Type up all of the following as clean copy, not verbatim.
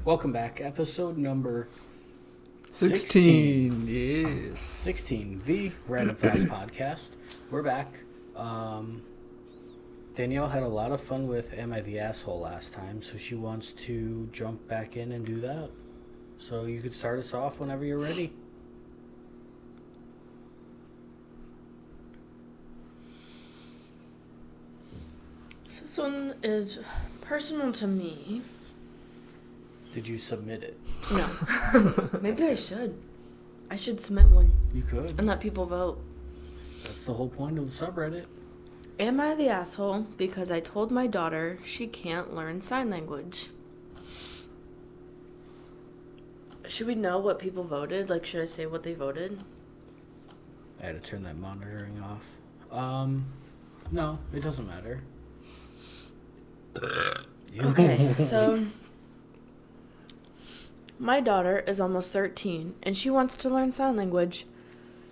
Welcome back. Episode number 16. Yes. 16, the Random Fast Podcast. We're back. Danielle had a lot of fun with Am I the Asshole last time, so she wants to jump back in and do that. So you could start us off whenever you're ready. So this one is personal to me. Did you submit it? No. Maybe I should. I should submit one. You could. And let people vote. That's the whole point of the subreddit. Am I the asshole because I told my daughter she can't learn sign language? Should we know what people voted? Like, should I say what they voted? I had to turn that monitoring off. No, it doesn't matter. Okay, so my daughter is almost 13 and she wants to learn sign language.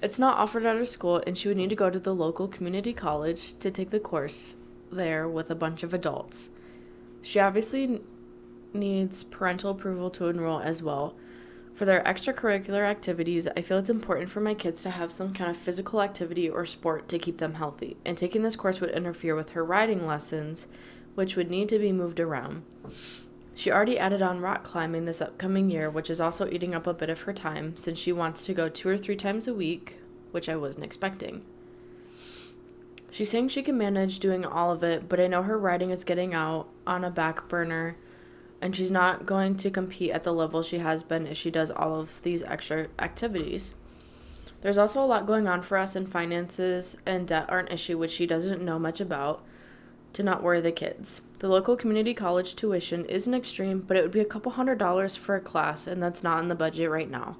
It's not offered at her school and she would need to go to the local community college to take the course there with a bunch of adults. She obviously needs parental approval to enroll as well. For their extracurricular activities, I feel it's important for my kids to have some kind of physical activity or sport to keep them healthy, and taking this course would interfere with her riding lessons, which would need to be moved around. She already added on rock climbing this upcoming year, which is also eating up a bit of her time, since she wants to go 2 or 3 times a week, which I wasn't expecting. She's saying she can manage doing all of it, but I know her riding is getting out on a back burner, and she's not going to compete at the level she has been if she does all of these extra activities. There's also a lot going on for us, and finances and debt are an issue which she doesn't know much about, to not worry the kids. The local community college tuition isn't extreme, but it would be a couple $100s for a class, and that's not in the budget right now.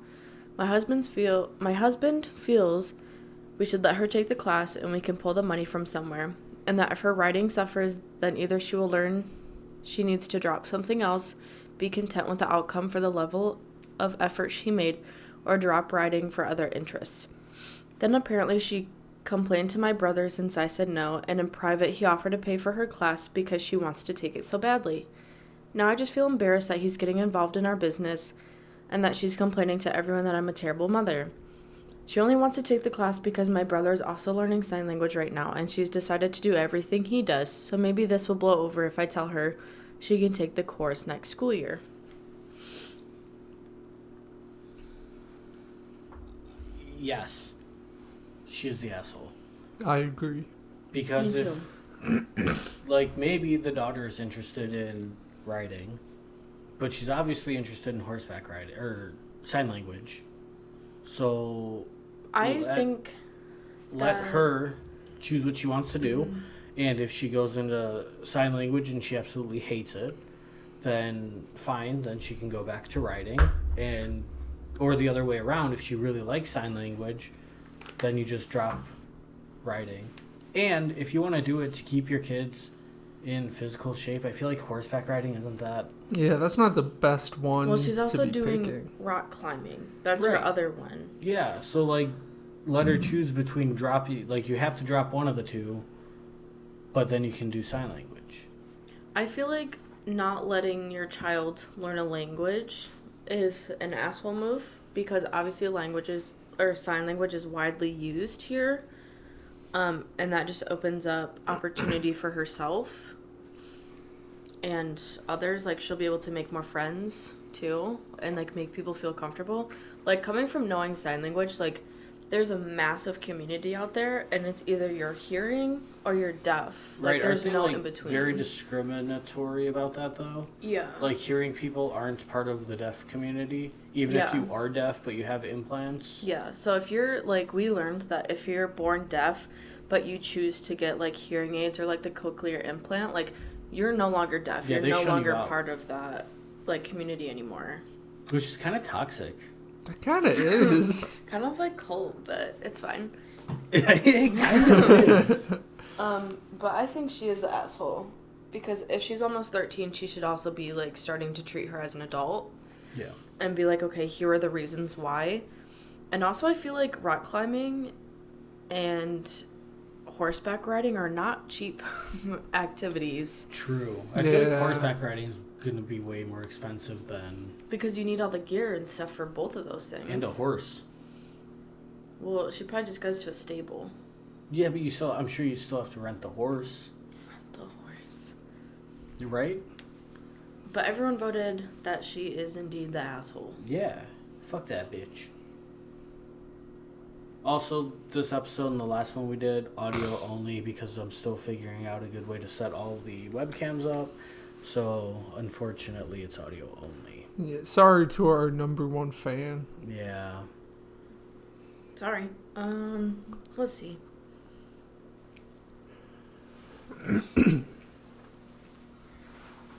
My husband feels we should let her take the class and we can pull the money from somewhere, and that if her riding suffers, then either she will learn she needs to drop something else, be content with the outcome for the level of effort she made, or drop riding for other interests. Then apparently she complained to my brother since I said no, and in private he offered to pay for her class because she wants to take it so badly. Now I just feel embarrassed that he's getting involved in our business and that she's complaining to everyone that I'm a terrible mother. She only wants to take the class because my brother is also learning sign language right now, and she's decided to do everything he does, so maybe this will blow over if I tell her she can take the course next school year. Yes. She is the asshole. I agree. Because Me if, like, maybe the daughter is interested in riding, but she's obviously interested in horseback riding, or sign language. So, think let that her choose what she wants to do. And if she goes into sign language and she absolutely hates it, then fine, then she can go back to riding. Or the other way around, if she really likes sign language, then you just drop riding. And if you want to do it to keep your kids in physical shape, I feel like horseback riding isn't that. Yeah, that's not the best one. Well, she's also to be doing picking. rock climbing. That's Right. her other one. Yeah, so like let her choose between dropping, like you have to drop one of the two, but then you can do sign language. I feel like not letting your child learn a language is an asshole move, because obviously languages or sign language is widely used here, and that just opens up opportunity for herself and others. Like, she'll be able to make more friends too, and like make people feel comfortable. Like, coming from knowing sign language, like there's a massive community out there, and it's either you're hearing or you're deaf. Like, Right? there's Aren't they, no like, in between. very discriminatory about that though? Yeah. Like hearing people aren't part of the deaf community, even if Yeah. you are deaf but you have implants. Yeah, so if you're, like, we learned that if you're born deaf, but you choose to get, like, hearing aids or, like, the cochlear implant, like, you're no longer deaf. Yeah, you're they no shun you longer out. part of that, like, community anymore. Which is kind of toxic. That kind of is. Kind of, like, cold, but it's fine. It kind of is. But I think she is the asshole. Because if she's almost 13, she should also be, like, starting to treat her as an adult. Yeah. And be like, okay, here are the reasons why. And also, I feel like rock climbing and horseback riding are not cheap activities. True. I feel like Yeah. horseback riding is going to be way more expensive than... Because you need all the gear and stuff for both of those things. And a horse. Well, she probably just goes to a stable. Yeah, but I'm sure you still have to rent the horse. The horse. You're right? But everyone voted that she is indeed the asshole. Yeah. Fuck that bitch. Also, this episode and the last one we did, audio only, because I'm still figuring out a good way to set all the webcams up. So, unfortunately, it's audio only. Yeah, sorry to our number one fan. Yeah. Sorry. Let's see.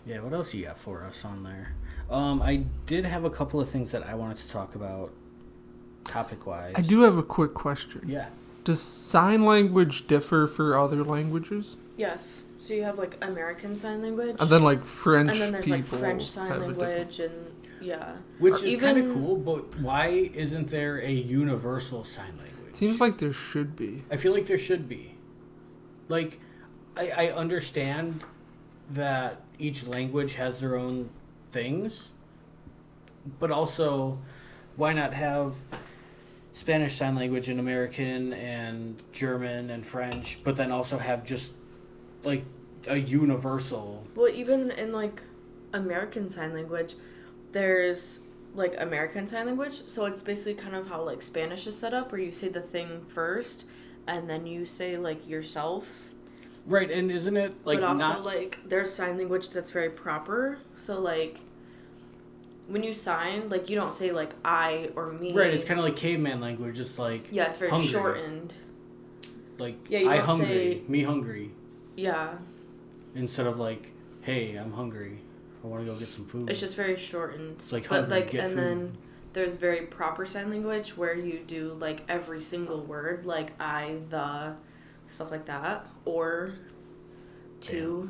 Yeah, what else you got for us on there? I did have a couple of things that I wanted to talk about topic-wise. I do have a quick question. Yeah. Does sign language differ for other languages? Yes. So you have like American Sign Language. And then like French and then there's people like French Sign have a different- Language and yeah. Which Or is kind of even- cool, but why isn't there a universal sign language? Seems like there should be. I feel like there should be. Like, I understand that each language has their own things, but also, why not have Spanish Sign Language and American and German and French, but then also have just, like, a universal... Well, even in like American Sign Language, there's like American Sign Language. So it's basically kind of how like Spanish is set up, where you say the thing first and then you say like yourself. Right, and isn't it, like, but also not... like there's sign language that's very proper. So like when you sign, like you don't say like I or me. Right, it's kind of like caveman language, just like... Yeah, it's very hungry. shortened. Like, Yeah, you I don't hungry, say- me hungry. Yeah, Instead of like, hey, I'm hungry. I want to go get some food. it's just very shortened. It's like but hungry, like get and food. then there's very proper sign language where you do like every single word, like I, the, stuff like that, or to.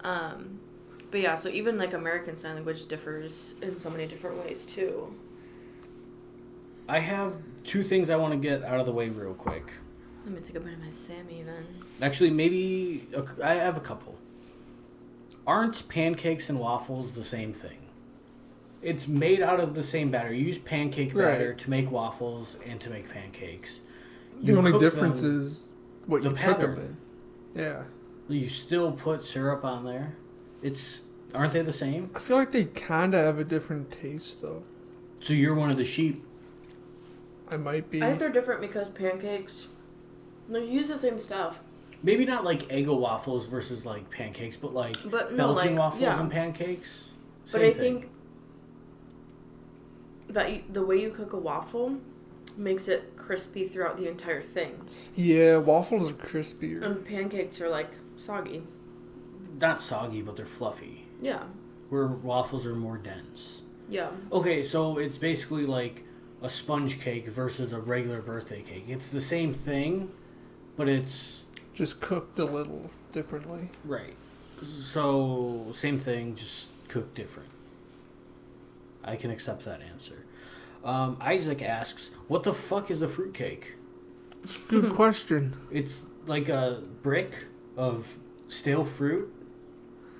But yeah, so even like American Sign Language differs in so many different ways too. I have two things I want to get out of the way real quick. Let me take a bite of my Sammy then. Actually, I have a couple. Aren't pancakes and waffles the same thing? It's made out of the same batter. You use pancake batter Right. to make waffles and to make pancakes. The You only cook difference them- is what the you cook them pattern. in. Yeah. You still put syrup on there. Aren't they the same? I feel like they kind of have a different taste, though. So you're one of the sheep. I might be. I think they're different because pancakes, they use the same stuff. Maybe not like Eggo waffles versus like pancakes, but like But no, Belgian like, waffles yeah. and pancakes. But Same I thing. think that the way you cook a waffle makes it crispy throughout the entire thing. Yeah, waffles are crispier. And pancakes are like soggy. Not soggy, but they're fluffy. Yeah. Where waffles are more dense. Yeah. Okay, so it's basically like a sponge cake versus a regular birthday cake. It's the same thing, but it's Just cooked a little differently. right. So same thing, just cooked different. I can accept that answer. Isaac asks, "What the fuck is a fruitcake?" It's a good question. It's like a brick of stale fruit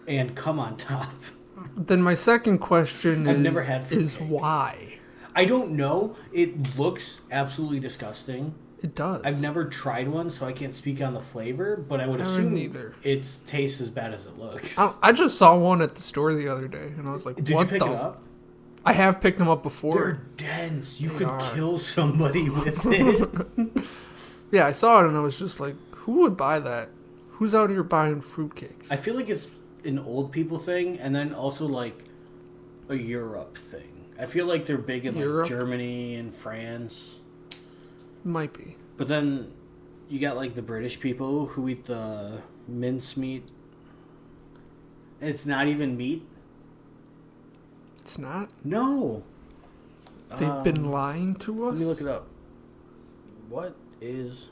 and cum on top. Then my second question I've is, never had is fruitcake. why? I don't know. It looks absolutely disgusting. It does. I've never tried one, so I can't speak on the flavor, but I would I assume haven't either. it tastes as bad as it looks. I just saw one at the store the other day, and I was like, Did what you pick the? it up? I have picked them up before. They're dense. You They could are. kill somebody with it. Yeah, I saw it, and I was just like, who would buy that? Who's out here buying fruitcakes? I feel like it's an old people thing, and then also like a Europe thing. I feel like they're big in like Europe? Germany and France. Might be. But then you got like the British people who eat the mincemeat. And it's not even meat. It's not. No. They've been lying to us. Let me look it up. What is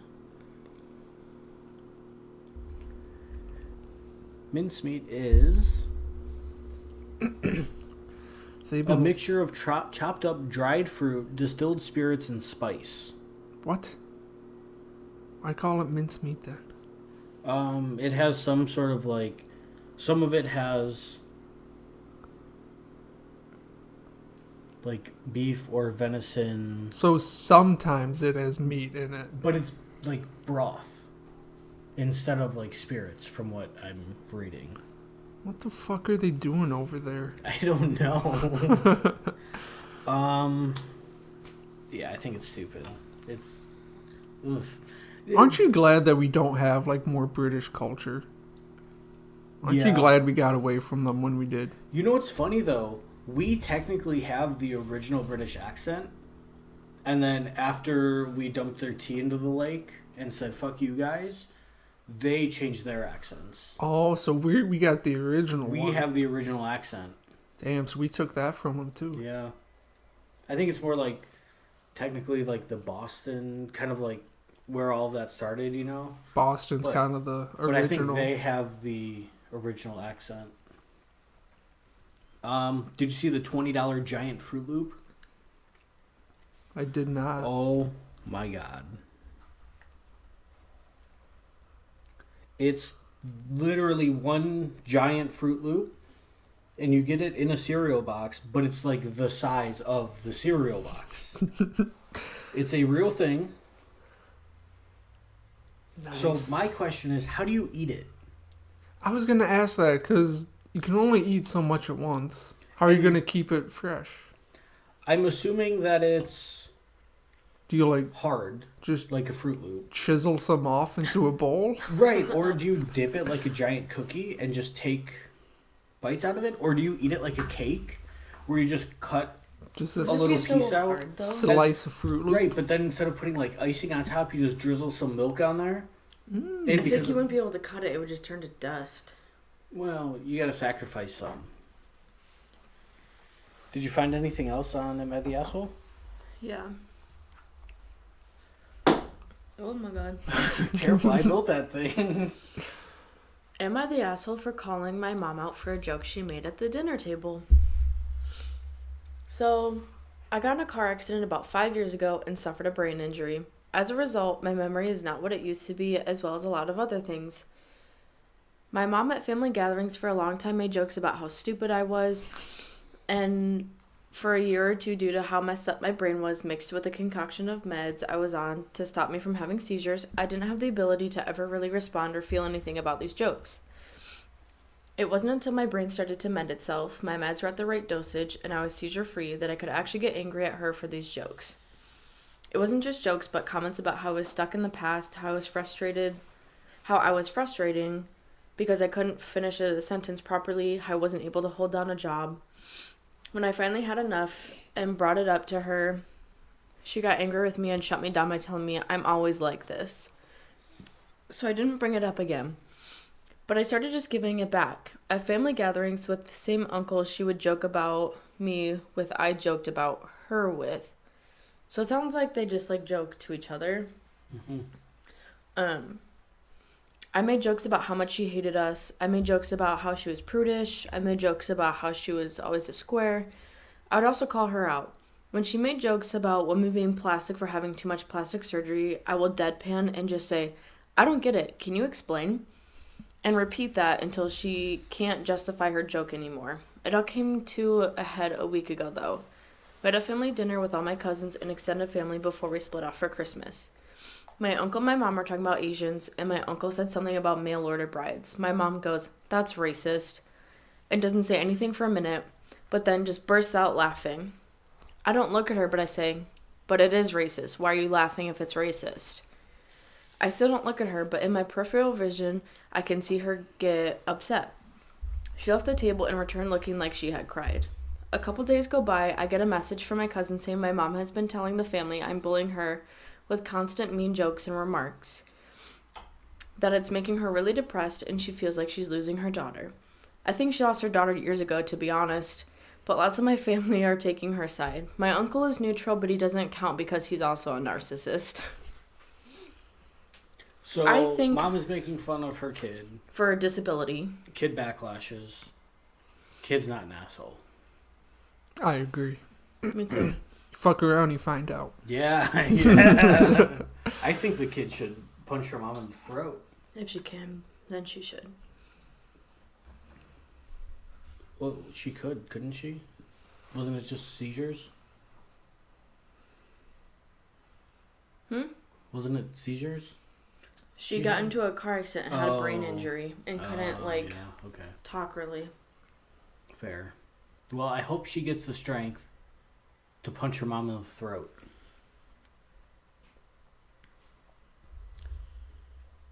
mincemeat? Is They've a been mixture of chopped up dried fruit, distilled spirits, and spice. what? I call it mincemeat then. It has some sort of like, some of it has like beef or venison, So sometimes it has meat in it. but it's like broth instead of like spirits, from what I'm reading. What the fuck are they doing over there? I don't know. Yeah, I think it's stupid. It's, oof. Aren't you glad that we don't have like more British culture? Aren't you Yeah. glad we got away from them when we did? You know what's funny though? We technically have the original British accent, and then after we dumped their tea into the lake and said "fuck you guys," they changed their accents. Oh, so we got the original We one. have the original accent. Damn, so we took that from them too. Yeah, I think it's more like technically like the Boston kind of like where all of that started. You know, Boston's But- kind of the but I think original. they have the original accent. Did you see the $20 giant Fruit Loop? I did not. Oh my god. It's literally one giant Fruit Loop, and you get it in a cereal box, but it's like the size of the cereal box. It's a real thing. Nice. So my question is, how do you eat it? I was gonna ask that because you can only eat so much at once. How are you gonna keep it fresh? I'm assuming that it's Do you like hard, just like a Fruit Loop. chisel some off into a bowl? Right, or do you dip it like a giant cookie and just take bites out of it? Or do you eat it like a cake, where you just cut Just a a little piece out? hard, though. slice of Fruit Loop. Right, but then instead of putting like icing on top, you just drizzle some milk on there. And I think because, you wouldn't be able to cut it. It would just turn to dust. well, you gotta sacrifice some. Did you find anything else on Am I the Asshole? Yeah. Oh my god. Careful, I built that thing. Am I the asshole for calling my mom out for a joke she made at the dinner table? So, I got in a car accident about 5 years ago and suffered a brain injury. As a result, my memory is not what it used to be, as well as a lot of other things. My mom at family gatherings for a long time made jokes about how stupid I was, and for a year or two, due to how messed up my brain was, mixed with a concoction of meds I was on to stop me from having seizures, I didn't have the ability to ever really respond or feel anything about these jokes. It wasn't until my brain started to mend itself, my meds were at the right dosage, and I was seizure-free that I could actually get angry at her for these jokes. It wasn't just jokes, but comments about how I was stuck in the past, how I was frustrating because I couldn't finish a sentence properly, how I wasn't able to hold down a job. When I finally had enough and brought it up to her, she got angry with me and shut me down by telling me I'm always like this. So I didn't bring it up again. But I started just giving it back. At family gatherings with the same uncles she would joke about me with, I joked about her with. So it sounds like they just like joke to each other. I made jokes about how much she hated us. I made jokes about how she was prudish. I made jokes about how she was always a square. I would also call her out. When she made jokes about women being plastic for having too much plastic surgery, I will deadpan and just say, I don't get it. Can you explain? And repeat that until she can't justify her joke anymore. It all came to a head a week ago, though. We had a family dinner with all my cousins and extended family before we split off for Christmas. My uncle and my mom were talking about Asians, and my uncle said something about mail-order brides. My mom goes, that's racist, and doesn't say anything for a minute, but then just bursts out laughing. I don't look at her, but I say, but it is racist. Why are you laughing if it's racist? I still don't look at her, but in my peripheral vision, I can see her get upset. She left the table and returned looking like she had cried. A couple days go by, I get a message from my cousin saying my mom has been telling the family I'm bullying her with constant mean jokes and remarks, that it's making her really depressed and she feels like she's losing her daughter. I think she lost her daughter years ago, to be honest, but lots of my family are taking her side. My uncle is neutral, but he doesn't count because he's also a narcissist. So I think- mom is making fun of her kid. For a disability. Kid backlashes. Kid's not an asshole. I agree. Me too. Fuck around, you find out. Yeah, yeah. I think the kid should punch her mom in the throat. If she can, then she should. Well, she couldn't she? Wasn't it just seizures? Wasn't it seizures? She got into a car accident and had a brain Oh. injury and couldn't talk really. Fair. Well, I hope she gets the strength to punch her mom in the throat.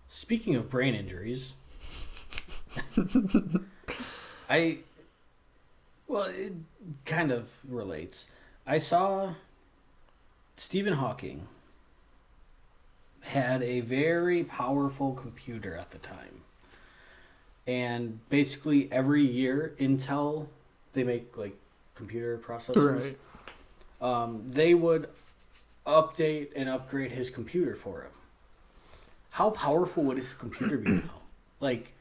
Speaking of brain injuries, it kind of relates. I saw Stephen Hawking had a very powerful computer at the time. And basically every year, Intel, they make like computer processors. Right. They would update and upgrade his computer for him. How powerful would his computer be now? Like,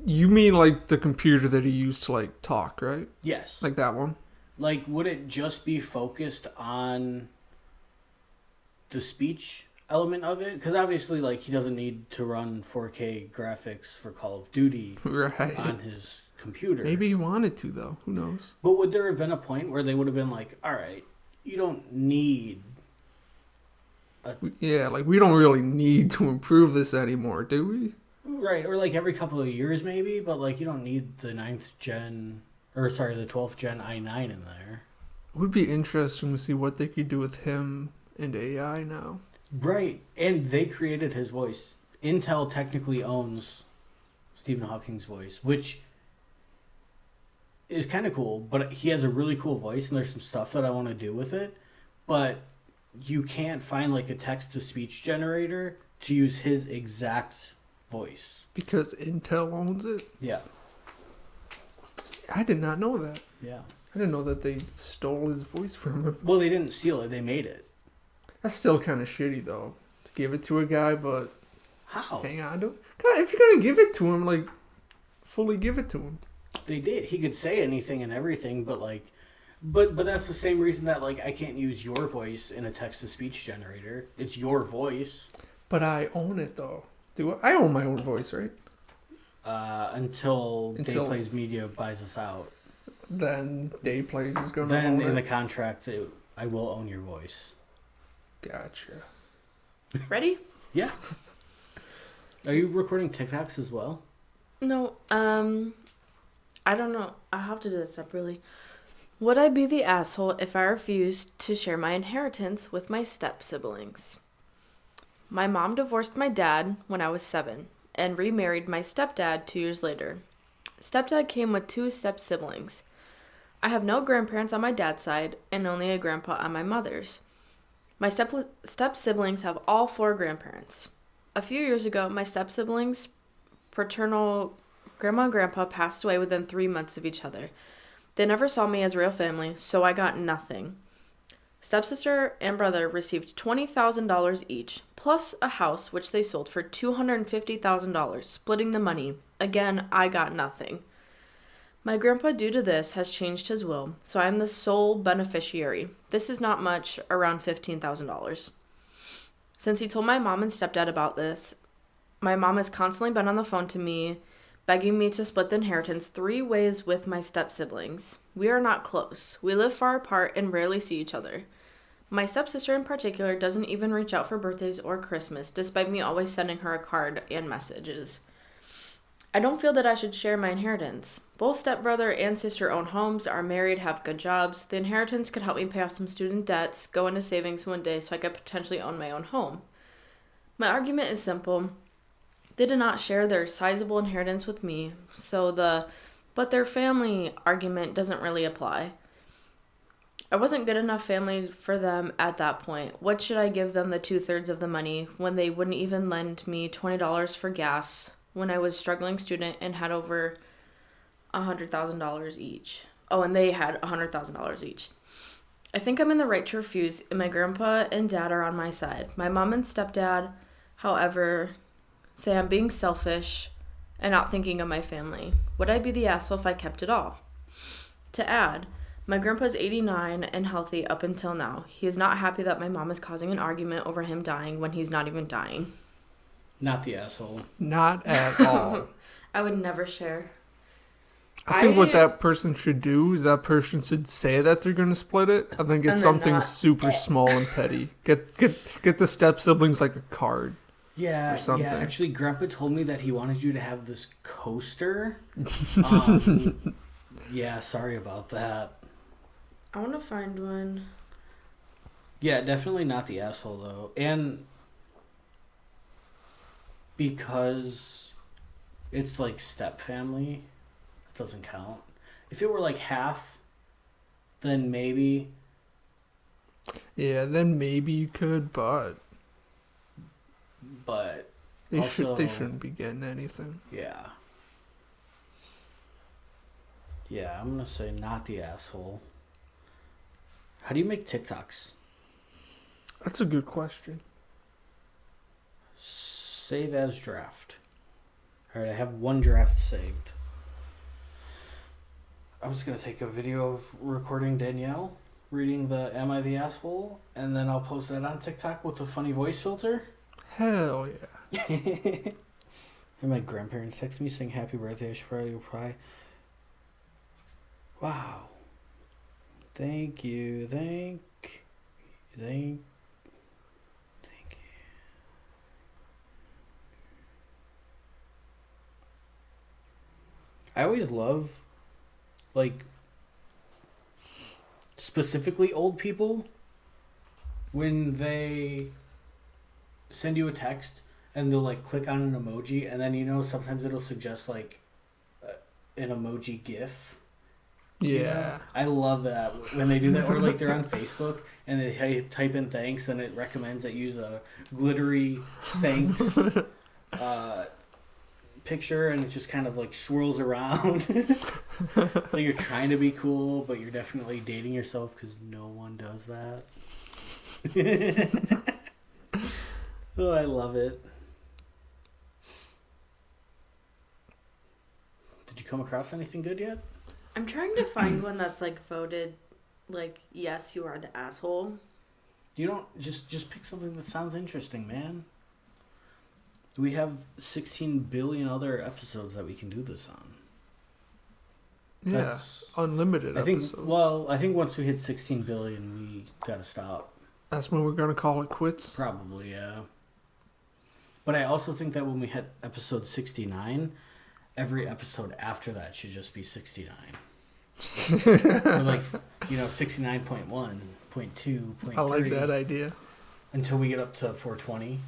You mean like the computer that he used to like talk, right? yes. Like that one? Like, would it just be focused on the speech element of it? Because obviously, like, he doesn't need to run 4K graphics for Call of Duty Right. on his computer. Maybe he wanted to though. Who knows? But would there have been a point where they would have been like, all right, you don't need... Yeah, like we don't really need to improve this anymore, do we? Right, or like every couple of years maybe, but like you don't need the 12th gen i9 in there. It would be interesting to see what they could do with him and AI now. Right, and they created his voice. Intel technically owns Stephen Hawking's voice, which is kind of cool, but he has a really cool voice and there's some stuff that I want to do with it, but you can't find like a text-to-speech generator to use his exact voice. Because Intel owns it? Yeah. I did not know that. Yeah. I didn't know that they stole his voice from him. Well, they didn't steal it, they made it. That's still kind of shitty, though, to give it to a guy, but How? hang on to it. God, if you're going to give it to him, like, fully give it to him. They did. He could say anything and everything, but like, but that's the same reason that like I can't use your voice in a text-to-speech generator. It's your voice. But I own it, though. I own my own voice, right? Until Day Plays Media buys us out. Then Day Plays is going to Then own in the it. contract, I will own your voice. Gotcha. Ready? Yeah. Are you recording TikToks as well? No, I don't know. I'll have to do it separately. Would I be the asshole if I refused to share my inheritance with my step-siblings? My mom divorced my dad when I was 7 and remarried my stepdad 2 years later. Stepdad came with 2 step-siblings. I have no grandparents on my dad's side and only a grandpa on my mother's. My step-siblings have all 4 grandparents. A few years ago, my step-siblings' paternal grandma and grandpa passed away within 3 months of each other. They never saw me as real family, so I got nothing. Stepsister and brother received $20,000 each, plus a house which they sold for $250,000, splitting the money. Again, I got nothing. My grandpa, due to this, has changed his will, so I am the sole beneficiary. This is not much, around $15,000. Since he told my mom and stepdad about this, my mom has constantly been on the phone to me, begging me to split the inheritance 3 ways with my step-siblings. We are not close. We live far apart and rarely see each other. My stepsister in particular doesn't even reach out for birthdays or Christmas, despite me always sending her a card and messages. I don't feel that I should share my inheritance. Both stepbrother and sister own homes, are married, have good jobs. The inheritance could help me pay off some student debts, go into savings one day so I could potentially own my own home. My argument is simple. They did not share their sizable inheritance with me, so but their family argument doesn't really apply. I wasn't good enough family for them at that point. What should I give them the 2/3 of the money when they wouldn't even lend me $20 for gas when I was a struggling student and had over $100,000 each? Oh, and they had $100,000 each. I think I'm in the right to refuse, and my grandpa and dad are on my side. My mom and stepdad, however, say I'm being selfish and not thinking of my family. Would I be the asshole if I kept it all? To add, My grandpa's 89 and healthy up until now. He is not happy that my mom is causing an argument over him dying when he's not even dying. Not the asshole. Not at all. I would never share. I think what that person should do is that person should say that they're going to split it and then get And then something not. super small and petty. Get the step siblings like a card. Yeah, Or something. yeah. Actually, Grandpa told me that he wanted you to have this coaster. Yeah, sorry about that. I want to find one. Yeah, definitely not the asshole though, and because it's like step family, that doesn't count. If it were like half, then maybe. Yeah, then maybe you could, but They they shouldn't be getting anything. Yeah. Yeah, I'm gonna say not the asshole. How do you make TikToks? That's a good question. Save as draft. Alright, I have one draft saved. I'm just gonna take a video of recording Danielle reading the Am I the Asshole? And then I'll post that on TikTok with a funny voice filter. Hell yeah. And my grandparents text me saying happy birthday. I should probably reply. Wow. Thank you. Thank you. I always love, like, specifically old people when they send you a text and they'll, like, click on an emoji and then, you know, sometimes it'll suggest, like, an emoji GIF. Yeah. You know? I love that when they do that. Or, like, they're on Facebook and they type in thanks and it recommends that you use a glittery thanks picture and it just kind of like swirls around. Like you're trying to be cool, but you're definitely dating yourself because no one does that. Oh, I love it. Did you come across anything good yet? I'm trying to find one that's like voted like yes, you are the asshole. You don't just pick something that sounds interesting, man. We have 16 billion other episodes that we can do this on. Yeah. That's- Unlimited I think. episodes. Well, I think once we hit 16 billion, we gotta stop. That's when we're going to call it quits. Probably, yeah. But I also think that when we hit episode 69, every episode after that should just be 69. Or like, 69.1, 0.2, 0.3. I like that idea. Until we get up to 420.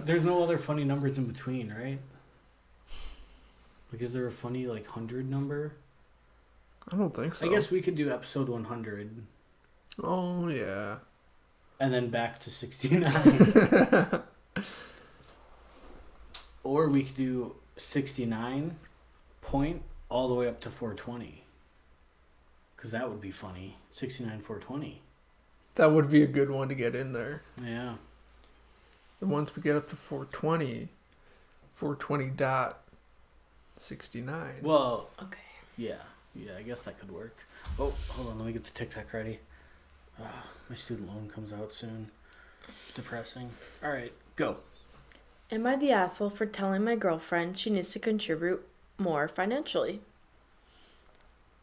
There's no other funny numbers in between, right? Like, is there a funny, 100 number? I don't think so. I guess we could do episode 100. Oh, yeah. And then back to 69. Or we could do 69 point all the way up to 420. Because that would be funny. 69, 420. That would be a good one to get in there. Yeah. And once we get up to 420, 420.69. Well, Okay. yeah. Yeah, I guess that could work. Oh, hold on. Let me get the TikTok ready. My student loan comes out soon. Depressing. All right, go. Am I the asshole for telling my girlfriend she needs to contribute more financially?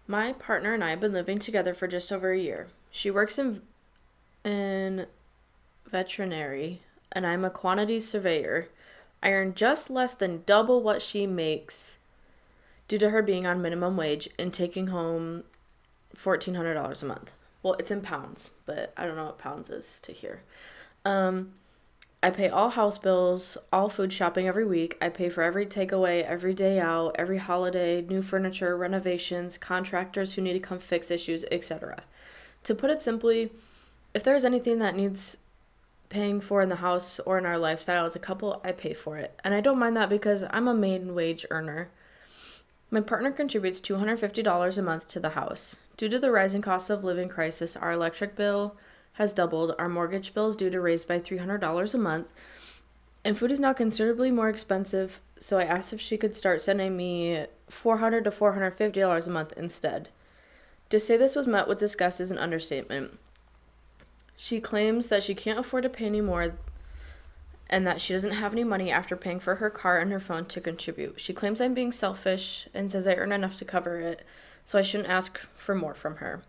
My partner and I have been living together for just over a year. She works in veterinary, and I'm a quantity surveyor. I earn just less than double what she makes due to her being on minimum wage and taking home $1,400 a month. Well, it's in pounds, but I don't know what pounds is to here. I pay all house bills, all food shopping every week. I pay for every takeaway, every day out, every holiday, new furniture, renovations, contractors who need to come fix issues, etc. To put it simply, if there's anything that needs paying for in the house or in our lifestyle as a couple, I pay for it. And I don't mind that because I'm a main wage earner. My partner contributes $250 a month to the house. Due to the rising cost of living crisis, our electric bill has doubled, our mortgage bill is due to raise by $300 a month, and food is now considerably more expensive, so I asked if she could start sending me $400 to $450 a month instead. To say this was met with disgust is an understatement. She claims that she can't afford to pay any more and that she doesn't have any money after paying for her car and her phone to contribute. She claims I'm being selfish and says I earn enough to cover it, so I shouldn't ask for more from her.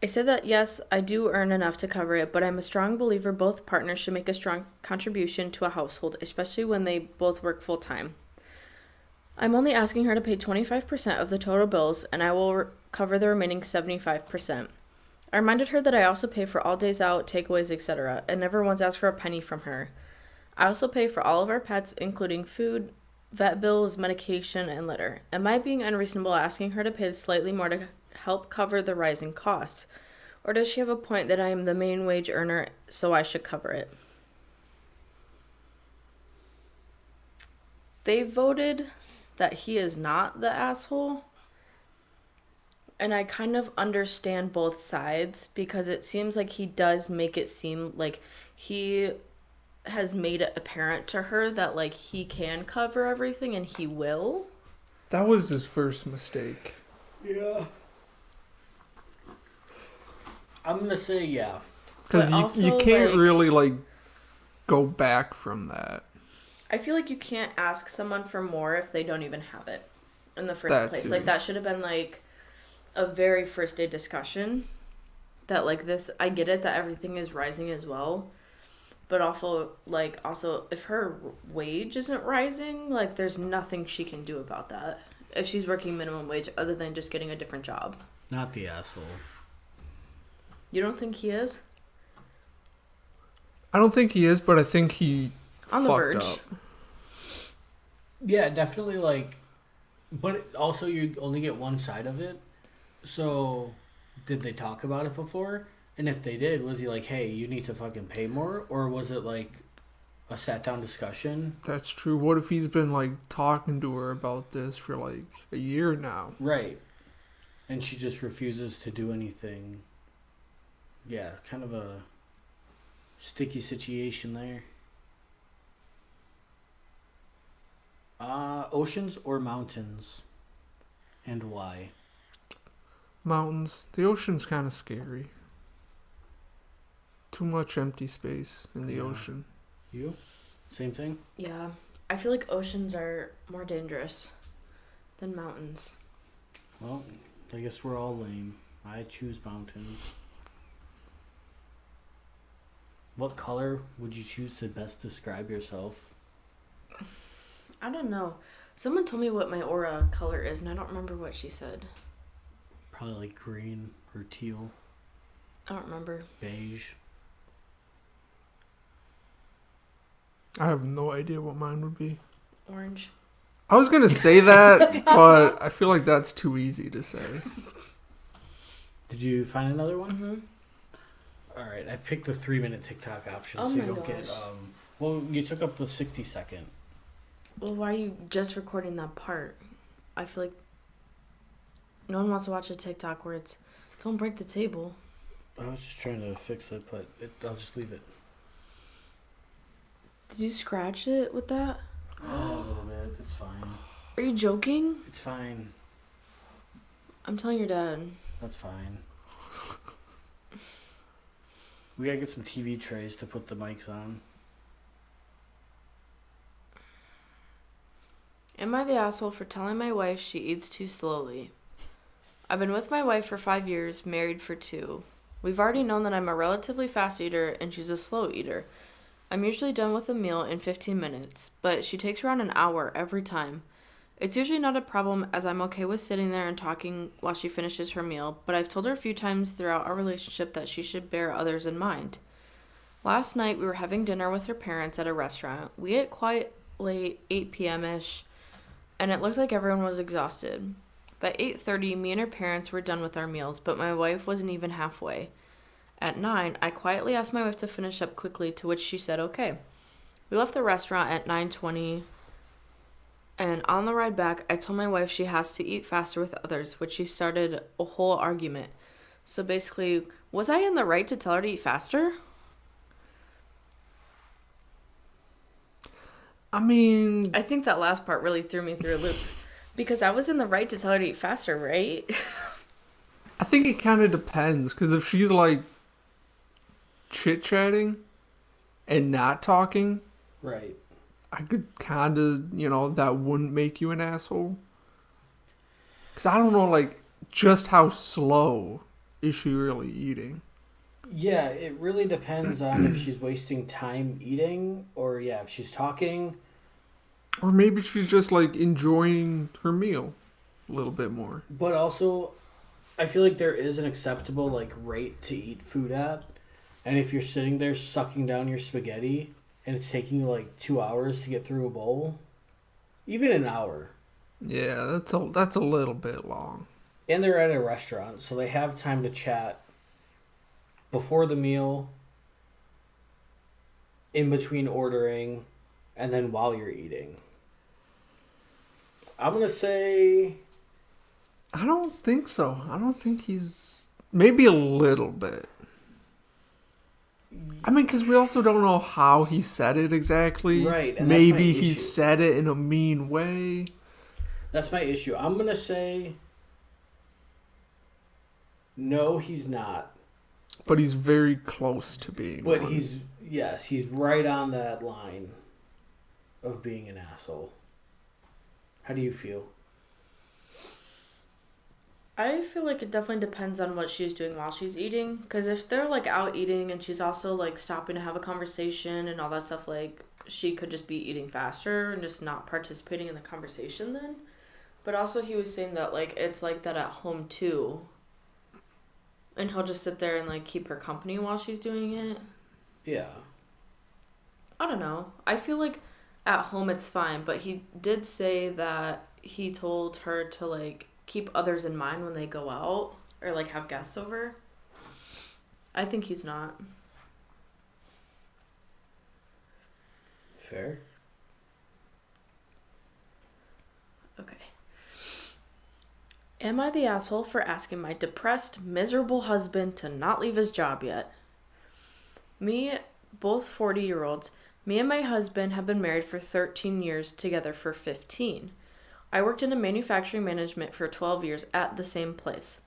I said that yes, I do earn enough to cover it, but I'm a strong believer both partners should make a strong contribution to a household, especially when they both work full time. I'm only asking her to pay 25% of the total bills, and I will cover the remaining 75%. I reminded her that I also pay for all days out, takeaways, etc., and never once asked for a penny from her. I also pay for all of our pets, including food, vet bills, medication, and litter. Am I being unreasonable asking her to pay slightly more to help cover the rising costs? Or does she have a point that I am the main wage earner, so I should cover it? They voted that he is not the asshole. And I kind of understand both sides because it seems like he does make it seem like he has made it apparent to her that like he can cover everything and he will. That was his first mistake. Yeah. I'm gonna say yeah. Because But you also, can't like, really like go back from that. I feel like you can't ask someone for more if they don't even have it in the first That place. too. Like that should have been like a very first day discussion. That like this, I get it that everything is rising as well, but also if her wage isn't rising, like there's nothing she can do about that if she's working minimum wage other than just getting a different job. Not the asshole. You don't think he is? I don't think he is, but I think he On the fucked verge. up. Yeah, definitely like, but also you only get one side of it. So, did they talk about it before? And if they did, was he like, hey, you need to fucking pay more? Or was it like a sat down discussion? That's true. What if he's been like talking to her about this for like a year now? Right. And she just refuses to do anything. Yeah, kind of a sticky situation there. Oceans or mountains? And why? Mountains. The ocean's kind of scary. Too much empty space in the Yeah. ocean. You? Same thing? Yeah. I feel like oceans are more dangerous than mountains. Well, I guess we're all lame. I choose mountains. What color would you choose to best describe yourself? I don't know. Someone told me what my aura color is, and I don't remember what she said. Probably like green or teal, I don't remember. beige. I have no idea what mine would be. Orange. I was going to say that, but I feel like that's too easy to say. Did you find another one? Mm-hmm. All right, I picked the 3-minute TikTok option, Oh so you my don't get. gosh. Well, you took up the 60-second. Well, why are you just recording that part? I feel like no one wants to watch a TikTok where it's don't break the table. I was just trying to fix it, but I'll just leave it. Did you scratch it with that? A little bit. It's fine. Are you joking? It's fine. I'm telling your dad. That's fine. We gotta get some TV trays to put the mics on. Am I the asshole for telling my wife she eats too slowly? I've been with my wife for 5 years, married for 2. We've already known that I'm a relatively fast eater and she's a slow eater. I'm usually done with a meal in 15 minutes, but she takes around an hour every time. It's usually not a problem as I'm okay with sitting there and talking while she finishes her meal, but I've told her a few times throughout our relationship that she should bear others in mind. Last night we were having dinner with her parents at a restaurant. We ate quite late, 8 p.m.-ish, and it looked like everyone was exhausted. By 8:30, me and her parents were done with our meals, but my wife wasn't even halfway. At 9, I quietly asked my wife to finish up quickly, to which she said okay. We left the restaurant at 9:20, and on the ride back, I told my wife she has to eat faster with others, which she started a whole argument. So basically, was I in the right to tell her to eat faster? I mean, I think that last part really threw me through a loop. Because I was in the right to tell her to eat faster, right? I think it kind of depends, because if she's like chit-chatting and not talking, Right. I could kind of, that wouldn't make you an asshole. Because I don't know, like, just how slow is she really eating? Yeah, it really depends on if she's wasting time eating or, yeah, if she's talking. Or maybe she's just, like, enjoying her meal a little bit more. But also, I feel like there is an acceptable, like, rate to eat food at. And if you're sitting there sucking down your spaghetti and it's taking you, like, 2 hours to get through a bowl, even an hour. Yeah, that's a little bit long. And they're at a restaurant, so they have time to chat before the meal, in between ordering, and then while you're eating. I'm going to say I don't think so. I don't think he's... Maybe a little bit. I mean, because we also don't know how he said it exactly. Right, and that's Maybe my he issue. said it in a mean way. that's my issue. I'm going to say no, he's not. But he's very close to being But one. he's right on that line of being an asshole. How do you feel? I feel like it definitely depends on what she's doing while she's eating. Because if they're like out eating and she's also like stopping to have a conversation and all that stuff, like she could just be eating faster and just not participating in the conversation then. But also he was saying that like it's like that at home too. And he'll just sit there and like keep her company while she's doing it. Yeah. I don't know. I feel like at home it's fine, but he did say that he told her to like keep others in mind when they go out or like have guests over. I think he's not. Fair. Okay. Am I the asshole for asking my depressed, miserable husband to not leave his job yet? Me, both 40-year-olds, me and my husband have been married for 13 years, together for 15. I worked in a manufacturing management for 12 years at the same place.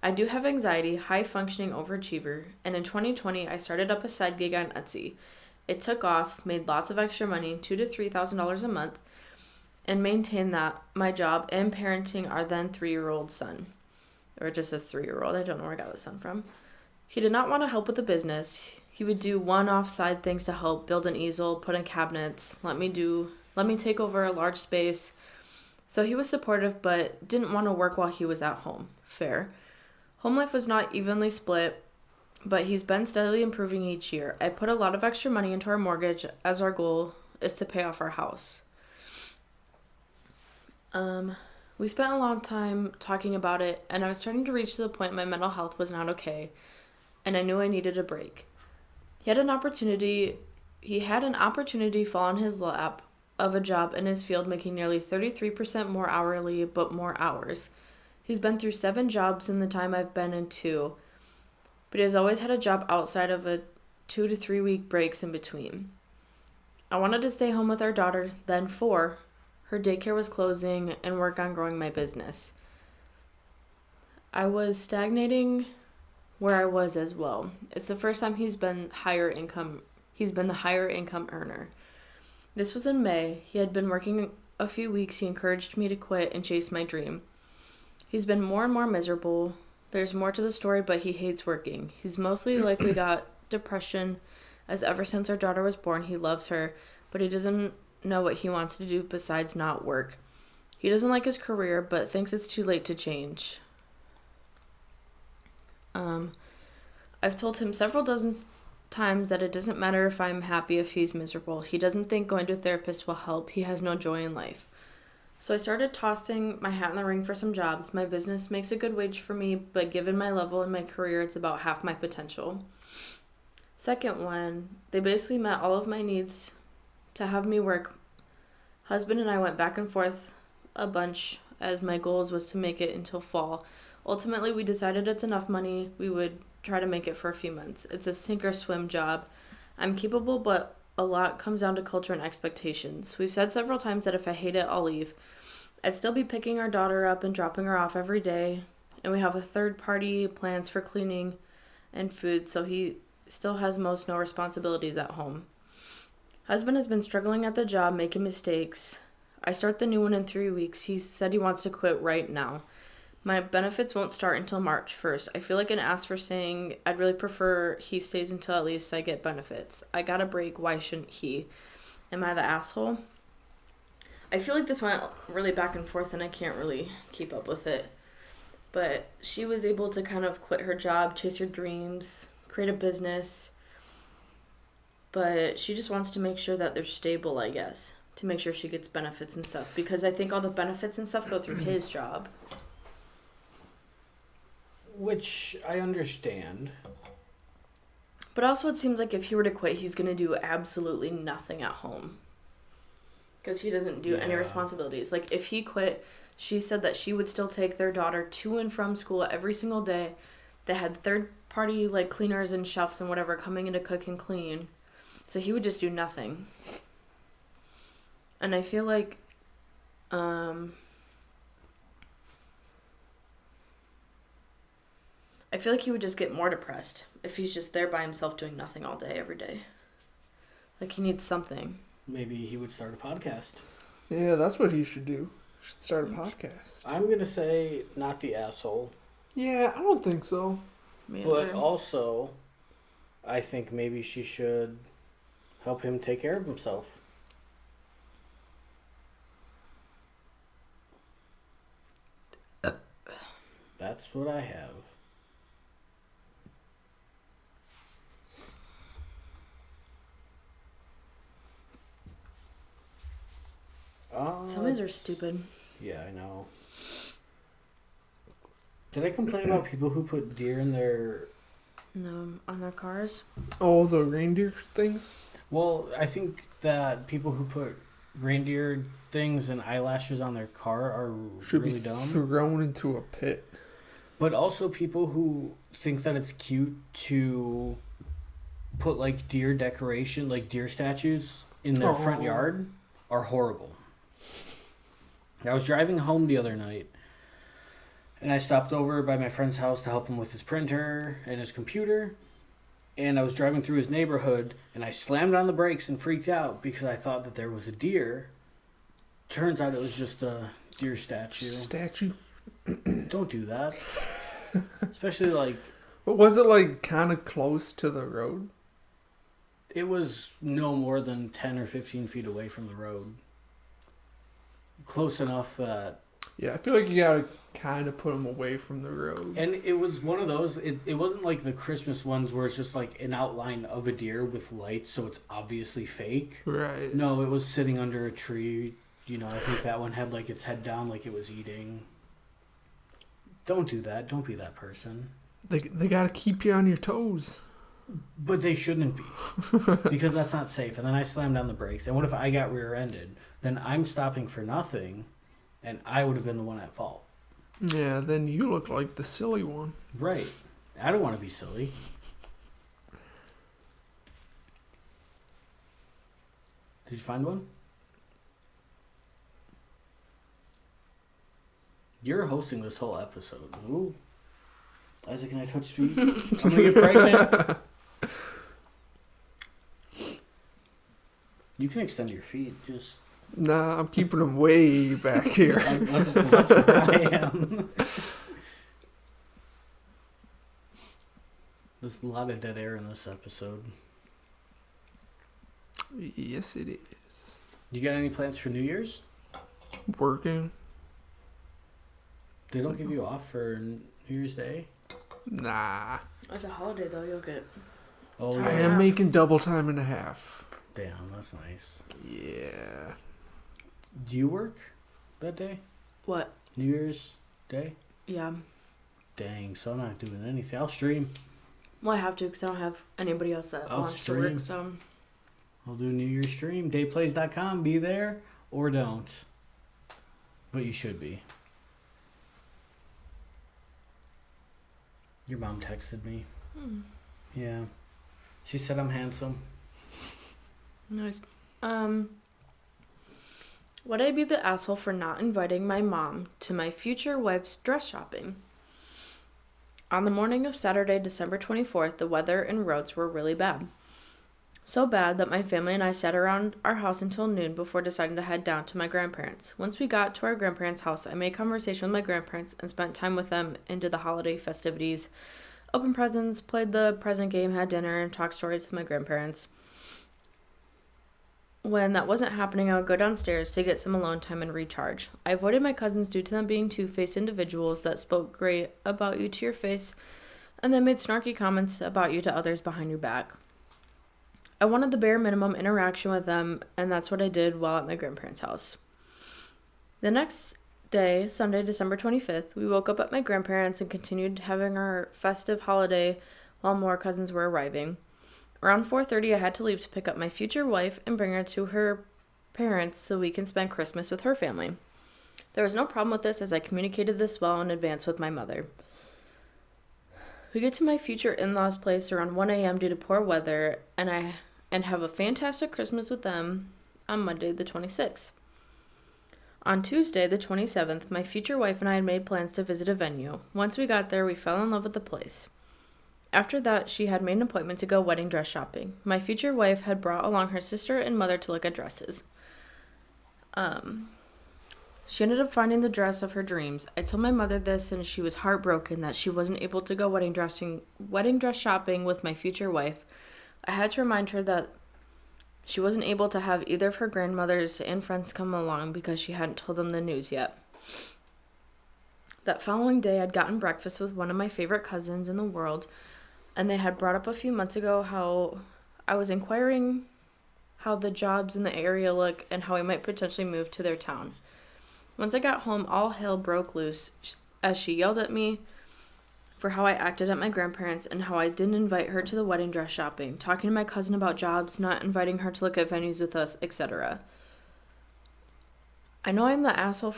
I do have anxiety, high-functioning overachiever, and in 2020 I started up a side gig on Etsy. It took off, made lots of extra money, $2,000 to $3,000 a month, and maintained that. My job and parenting our then 3-year-old son. Or just a 3-year-old, I don't know where I got the son from. He did not want to help with the business. He would do one-off side things to help, build an easel, put in cabinets, let me take over a large space. So he was supportive, but didn't want to work while he was at home. Fair. Home life was not evenly split, but he's been steadily improving each year. I put a lot of extra money into our mortgage as our goal is to pay off our house. We spent a long time talking about it, and I was starting to reach to the point my mental health was not okay, and I knew I needed a break. He had an opportunity fall in his lap of a job in his field making nearly 33% more hourly, but more hours. He's been through 7 jobs in the time I've been in 2, but he has always had a job outside of a 2 to 3 week breaks in between. I wanted to stay home with our daughter, then 4. Her daycare was closing, and work on growing my business. I was stagnating where I was as well. It's the first time he's been the higher income earner. This was in May. He had been working a few weeks. He encouraged me to quit and chase my dream. He's been more and more miserable. There's more to the story, but he hates working. He's mostly likely got depression, as ever since our daughter was born, he loves her, but he doesn't know what he wants to do besides not work. He doesn't like his career, but thinks it's too late to change. I've told him several dozen times that it doesn't matter if I'm happy if he's miserable. He doesn't think going to a therapist will help. He has no joy in life. So I started tossing my hat in the ring for some jobs. My business makes a good wage for me, but given my level in my career, it's about half my potential. Second one, they basically met all of my needs to have me work. Husband and I went back and forth a bunch as my goals was to make it until fall. Ultimately, we decided it's enough money. We would try to make it for a few months. It's a sink or swim job. I'm capable, but a lot comes down to culture and expectations. We've said several times that if I hate it, I'll leave. I'd still be picking our daughter up and dropping her off every day, and we have a third party plans for cleaning and food, so he still has most no responsibilities at home. Husband has been struggling at the job, making mistakes. I start the new one in 3 weeks. He said he wants to quit right now. My benefits won't start until March 1st. I feel like an ass for saying I'd really prefer he stays until at least I get benefits. I got a break. Why shouldn't he? Am I the asshole? I feel like this went really back and forth and I can't really keep up with it. But she was able to kind of quit her job, chase her dreams, create a business. But she just wants to make sure that they're stable, I guess. To make sure she gets benefits and stuff. Because I think all the benefits and stuff go through his job. Which I understand. But also it seems like if he were to quit, he's going to do absolutely nothing at home. Because he doesn't do any responsibilities. Like, if he quit, she said that she would still take their daughter to and from school every single day. They had third-party, like, cleaners and chefs and whatever coming in to cook and clean. So he would just do nothing. And I feel like, he would just get more depressed if he's just there by himself doing nothing all day, every day. Like, he needs something. Maybe he would start a podcast. Yeah, that's what he should do. He should start a podcast. I'm going to say not the asshole. Yeah, I don't think so. But also, I think maybe she should help him take care of himself. That's what I have. Some of these are stupid. Yeah, I know. Did I complain about people who put deer in their... No, on their cars? Oh, the reindeer things? Well, I think that people who put reindeer things and eyelashes on their car are Should really be dumb. thrown into a pit. But also people who think that it's cute to put, like, deer decoration, like deer statues in their front yard are horrible. I was driving home the other night, and I stopped over by my friend's house to help him with his printer and his computer. And I was driving through his neighborhood, and I slammed on the brakes and freaked out because I thought that there was a deer. Turns out it was just a deer statue. Don't do that. Especially, like... But was it, like, kind of close to the road? It was no more than 10 or 15 feet away from the road. Close enough that... Yeah, I feel like you gotta kind of put them away from the road. And it was one of those, it wasn't like the Christmas ones where it's just like an outline of a deer with lights, so it's obviously fake. Right. No, it was sitting under a tree. You know, I think that one had like its head down like it was eating. Don't do that. Don't be that person. They gotta keep you on your toes. But they shouldn't be. Because that's not safe. And then I slammed down the brakes. And what if I got rear-ended? Then I'm stopping for nothing, and I would have been the one at fault. Yeah, then you look like the silly one. Right. I don't want to be silly. Did you find one? You're hosting this whole episode. Ooh. Isaac, can I touch feet? I'm going to get pregnant. You can extend your feet. Just... Nah, I'm keeping them way back here. That's where I am. There's a lot of dead air in this episode. Yes, it is. You got any plans for New Year's? Working. They don't give you off for New Year's Day? Nah. As a holiday, though, you'll get... Oh, I yeah. am making double time and a half. Damn, that's nice. Yeah. Do you work that day? What? New Year's Day? Yeah. Dang, so I'm not doing anything. I'll stream. Well, I have to because I don't have anybody else that I'll wants stream. to work, so... I'll do a New Year's stream. Dayplays.com. Be there or don't. But you should be. Your mom texted me. Yeah. She said I'm handsome. Nice. Would I be the asshole for not inviting my mom to my future wife's dress shopping? On the morning of Saturday, December 24th, the weather and roads were really bad. So bad that my family and I sat around our house until noon before deciding to head down to my grandparents'. Once we got to our grandparents' house, I made conversation with my grandparents and spent time with them into the holiday festivities, opened presents, played the present game, had dinner, and talked stories with my grandparents. When that wasn't happening, I would go downstairs to get some alone time and recharge. I avoided my cousins due to them being two-faced individuals that spoke great about you to your face and then made snarky comments about you to others behind your back. I wanted the bare minimum interaction with them, and that's what I did while at my grandparents' house. The next day, Sunday, December 25th, we woke up at my grandparents' and continued having our festive holiday while more cousins were arriving. Around 4:30, I had to leave to pick up my future wife and bring her to her parents so we can spend Christmas with her family. There was no problem with this as I communicated this well in advance with my mother. We get to my future in-laws' place around 1 a.m. due to poor weather, and have a fantastic Christmas with them on Monday the 26th. On Tuesday the 27th, my future wife and I had made plans to visit a venue. Once we got there, we fell in love with the place. After that, she had made an appointment to go wedding dress shopping. My future wife had brought along her sister and mother to look at dresses. She ended up finding the dress of her dreams. I told my mother this, and she was heartbroken that she wasn't able to go wedding dress shopping with my future wife. I had to remind her that she wasn't able to have either of her grandmothers and friends come along because she hadn't told them the news yet. That following day, I'd gotten breakfast with one of my favorite cousins in the world, and they had brought up a few months ago how I was inquiring how the jobs in the area look and how I might potentially move to their town. Once I got home, all hell broke loose as she yelled at me for how I acted at my grandparents and how I didn't invite her to the wedding dress shopping, talking to my cousin about jobs, not inviting her to look at venues with us, etc. I know I'm the asshole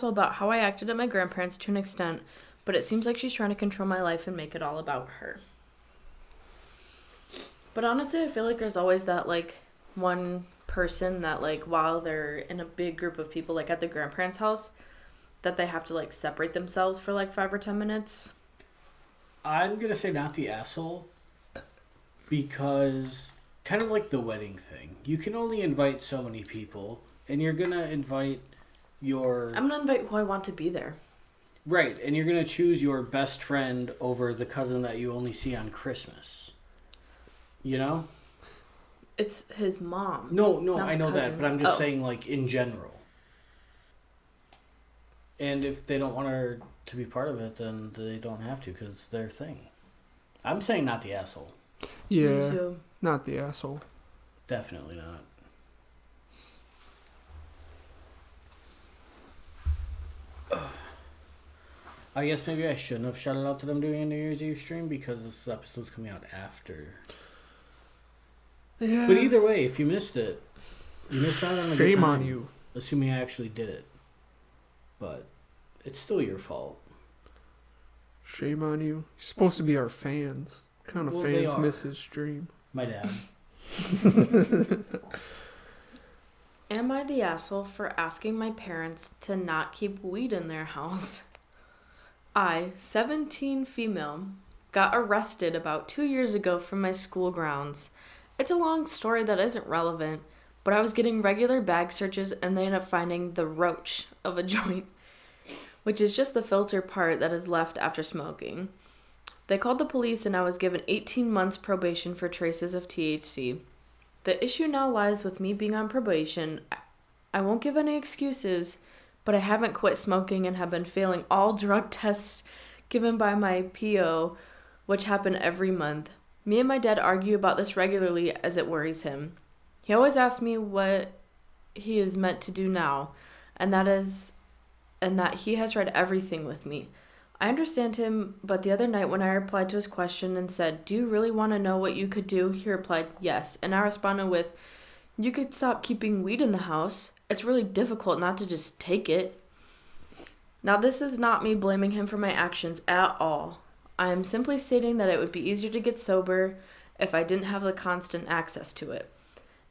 about how I acted at my grandparents to an extent, but it seems like she's trying to control my life and make it all about her. But honestly, I feel like there's always that, like, one person that, like, while they're in a big group of people, like at the grandparents' house, that they have to, like, separate themselves for, like, 5 or 10 minutes. I'm going to say not the asshole, because kind of like the wedding thing. You can only invite so many people, and you're going to invite your... I'm going to invite who I want to be there. Right, and you're going to choose your best friend over the cousin that you only see on Christmas. You know? It's his mom. No, I know that, but I'm just saying, like, in general. And if they don't want her to be part of it, then they don't have to, because it's their thing. I'm saying not the asshole. Yeah, not the asshole. Definitely not. I guess maybe I shouldn't have shouted out to them doing a New Year's Eve stream, because this episode's coming out after. Yeah. But either way, if you missed it, you missed out on a good Shame time, on you. assuming I actually did it. But it's still your fault. Shame on you. You're supposed to be our fans. What kind of Well, fans miss his stream? My dad. Am I the asshole for asking my parents to not keep weed in their house? I, 17 female, got arrested about 2 years ago from my school grounds. It's a long story that isn't relevant, but I was getting regular bag searches and they ended up finding the roach of a joint, which is just the filter part that is left after smoking. They called the police and I was given 18 months probation for traces of THC. The issue now lies with me being on probation. I won't give any excuses, but I haven't quit smoking and have been failing all drug tests given by my PO, which happen every month. Me and my dad argue about this regularly as it worries him. He always asks me what he is meant to do now, and that he has read everything with me. I understand him, but the other night when I replied to his question and said, "Do you really want to know what you could do?" he replied, "Yes," and I responded with, "You could stop keeping weed in the house. It's really difficult not to just take it." Now, this is not me blaming him for my actions at all. I am simply stating that it would be easier to get sober if I didn't have the constant access to it.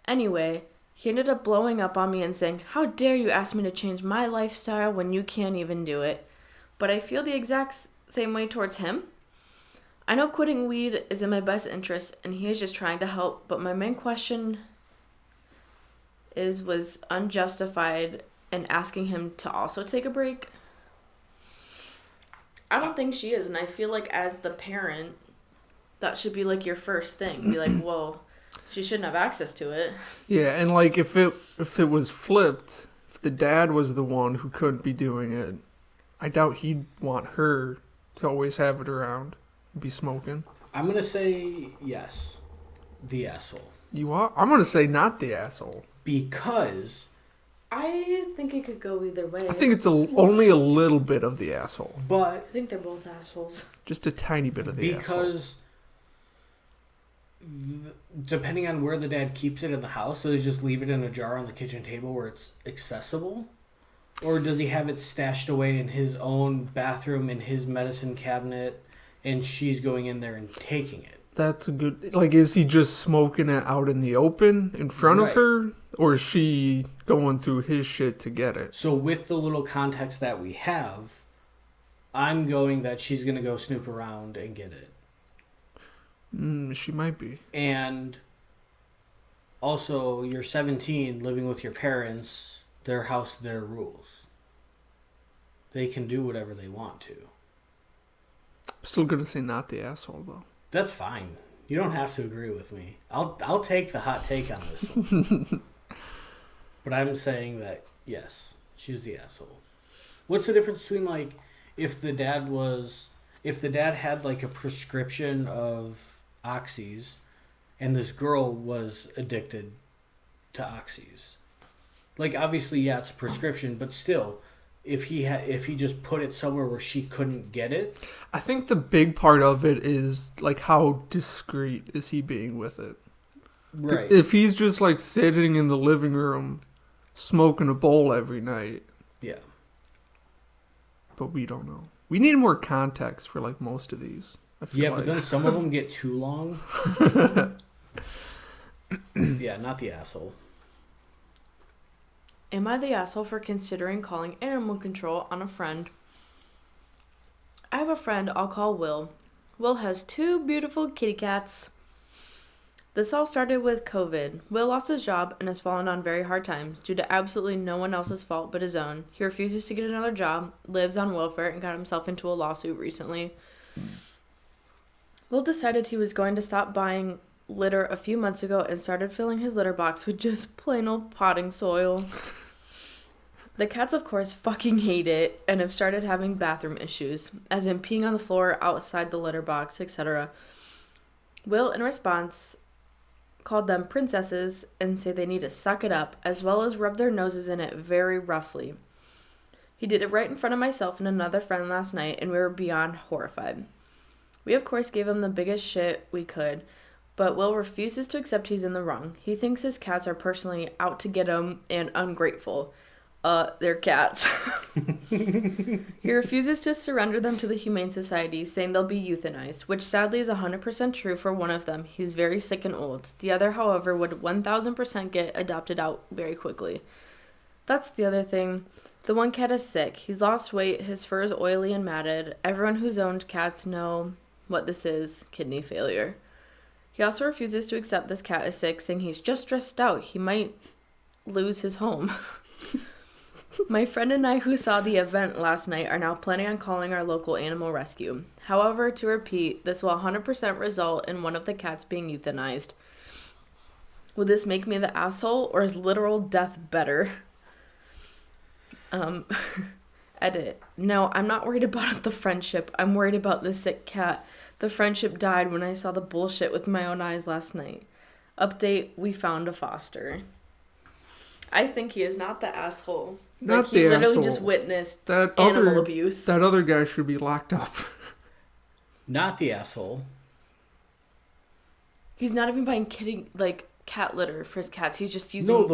Anyway, he ended up blowing up on me and saying, "How dare you ask me to change my lifestyle when you can't even do it?" but I feel the exact same way towards him. I know quitting weed is in my best interest and he is just trying to help, but my main question was unjustified in asking him to also take a break. I don't think she is, and I feel like as the parent, that should be like your first thing. Be like, whoa, she shouldn't have access to it. Yeah, and like if it was flipped, if the dad was the one who couldn't be doing it, I doubt he'd want her to always have it around and be smoking. I'm going to say yes. The asshole. You are? I'm going to say not the asshole. Because I think it could go either way. I think it's only a little bit of the asshole. But I think they're both assholes. Just a tiny bit of the asshole. because depending on where the dad keeps it in the house, does he just leave it in a jar on the kitchen table where it's accessible? Or does he have it stashed away in his own bathroom, in his medicine cabinet, and she's going in there and taking it? That's a good... Like, is he just smoking it out in the open in front of her? Or is she going through his shit to get it? So with the little context that we have, I'm going that she's going to go snoop around and get it. She might be. And also, you're 17, living with your parents, their house, their rules. They can do whatever they want to. I'm still going to say not the asshole, though. That's fine. You don't have to agree with me. I'll take the hot take on this one. But I'm saying that, yes, she's the asshole. What's the difference between, like, if the dad had, like, a prescription of oxys and this girl was addicted to oxys? Like, obviously, yeah, it's a prescription, but still, if he just put it somewhere where she couldn't get it. I think the big part of it is, like, how discreet is he being with it? Right. If he's just, like, sitting in the living room smoking a bowl every night. Yeah. But we don't know. We need more context for, like, most of these. I feel But then some of them get too long. Yeah, not the asshole. Am I the asshole for considering calling animal control on a friend? I have a friend I'll call Will. Will has 2 beautiful kitty cats. This all started with COVID. Will lost his job and has fallen on very hard times due to absolutely no one else's fault but his own. He refuses to get another job, lives on welfare, and got himself into a lawsuit recently. Will decided he was going to stop buying litter a few months ago and started filling his litter box with just plain old potting soil. The cats, of course, fucking hate it and have started having bathroom issues, as in peeing on the floor, outside the litter box, etc. Will, in response, called them princesses and say they need to suck it up, as well as rub their noses in it very roughly. He did it right in front of myself and another friend last night, and we were beyond horrified. We, of course, gave him the biggest shit we could, but Will refuses to accept he's in the wrong. He thinks his cats are personally out to get him and ungrateful. They're cats. He refuses to surrender them to the Humane Society, saying they'll be euthanized, which sadly is 100% true for one of them. He's very sick and old. The other, however, would 1000% get adopted out very quickly. That's the other thing. The one cat is sick. He's lost weight. His fur is oily and matted. Everyone who's owned cats know what this is, kidney failure. He also refuses to accept this cat is sick, saying he's just stressed out. He might lose his home. My friend and I who saw the event last night are now planning on calling our local animal rescue. However, to repeat, this will 100% result in one of the cats being euthanized. Would this make me the asshole, or is literal death better? Edit. No, I'm not worried about the friendship. I'm worried about the sick cat. The friendship died when I saw the bullshit with my own eyes last night. Update, we found a foster. I think he is not the asshole. Not he the literally asshole. just witnessed That animal abuse. That other guy should be locked up. Not the asshole. He's not even buying cat litter for his cats. He's just using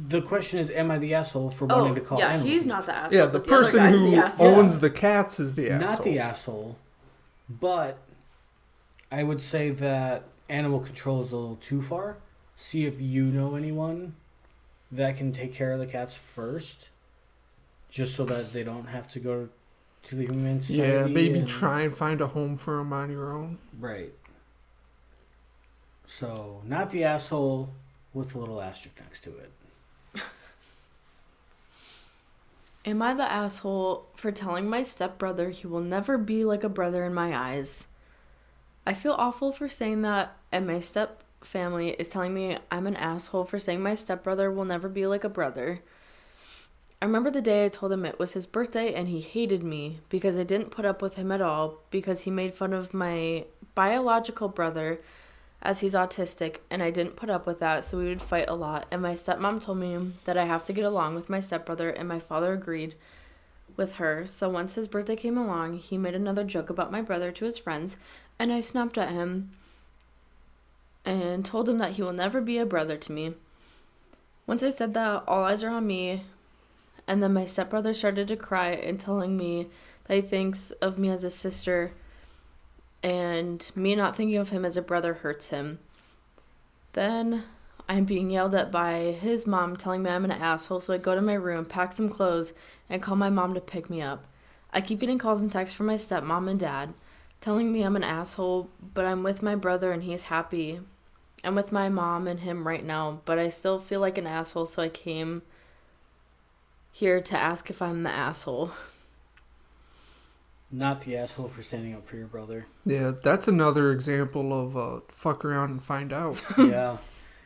The question is, am I the asshole for wanting to call animal he's control? not the asshole. Yeah, the but the other person guy's who the asshole. owns the cats is the asshole. Not the asshole, but I would say that animal control is a little too far. See if you know anyone that can take care of the cats first. just so that they don't have to go to the Humane Society. Yeah, maybe and- try and find a home for them on your own. Right. So, not the asshole with a little asterisk next to it. Am I the asshole for telling my stepbrother he will never be like a brother in my eyes? I feel awful for saying that, and my step family is telling me I'm an asshole for saying my stepbrother will never be like a brother. I remember the day I told him it was his birthday and he hated me because I didn't put up with him at all because he made fun of my biological brother as he's autistic, and I didn't put up with that, so we would fight a lot. And my stepmom told me that I have to get along with my stepbrother, and my father agreed with her. So once his birthday came along, he made another joke about my brother to his friends, and I snapped at him and told him that he will never be a brother to me. Once I said that, all eyes are on me, and then my stepbrother started to cry and telling me that he thinks of me as a sister, and me not thinking of him as a brother hurts him. Then I'm being yelled at by his mom telling me I'm an asshole, so I go to my room, pack some clothes, and call my mom to pick me up. I keep getting calls and texts from my stepmom and dad telling me I'm an asshole, but I'm with my brother and he's happy. I'm with my mom and him right now, but I still feel like an asshole, so I came here to ask if I'm the asshole. Not the asshole for standing up for your brother. Yeah, that's another example of fuck around and find out. Yeah.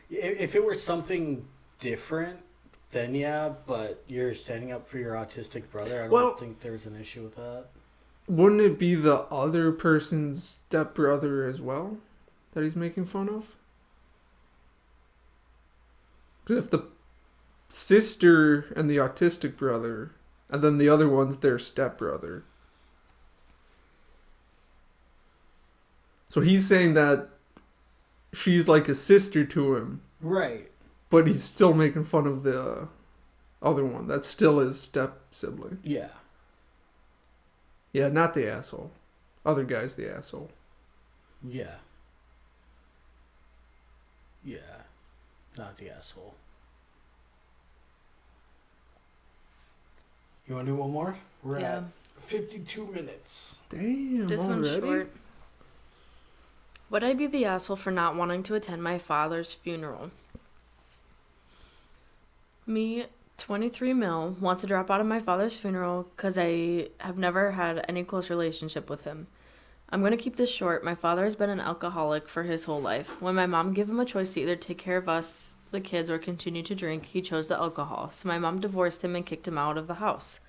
If it were something different, then yeah, but you're standing up for your autistic brother. I don't think there's an issue with that. Wouldn't it be the other person's stepbrother as well that he's making fun of? 'Cause if the sister and the autistic brother, and then the other one's their stepbrother. So he's saying that she's like a sister to him. Right. But he's still making fun of the other one. That's still his step sibling. Yeah. Yeah, not the asshole. Other guy's the asshole. Yeah. Yeah. Not the asshole. You want to do one more? We're at 52 minutes. Damn, This already? one's short. Would I be the asshole for not wanting to attend my father's funeral? Me, 23 mil, wants to drop out of my father's funeral because I have never had any close relationship with him. I'm going to keep this short. My father has been an alcoholic for his whole life. When my mom gave him a choice to either take care of us, the kids, or continue to drink, he chose the alcohol. So my mom divorced him and kicked him out of the house.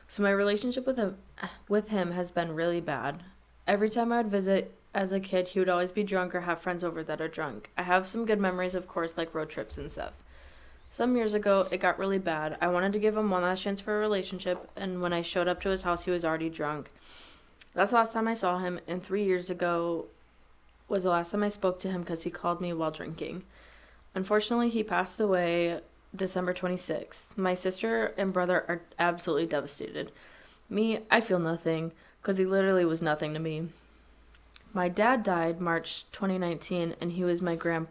So my relationship with him has been really bad. Every time I would visit as a kid, he would always be drunk or have friends over that are drunk. I have some good memories, of course, like road trips and stuff. Some years ago, it got really bad. I wanted to give him one last chance for a relationship, and when I showed up to his house, he was already drunk. That's the last time I saw him, and 3 years ago was the last time I spoke to him because he called me while drinking. Unfortunately, he passed away December 26th. My sister and brother are absolutely devastated. Me, I feel nothing, because he literally was nothing to me. My dad died March 2019, and he was my grandpa.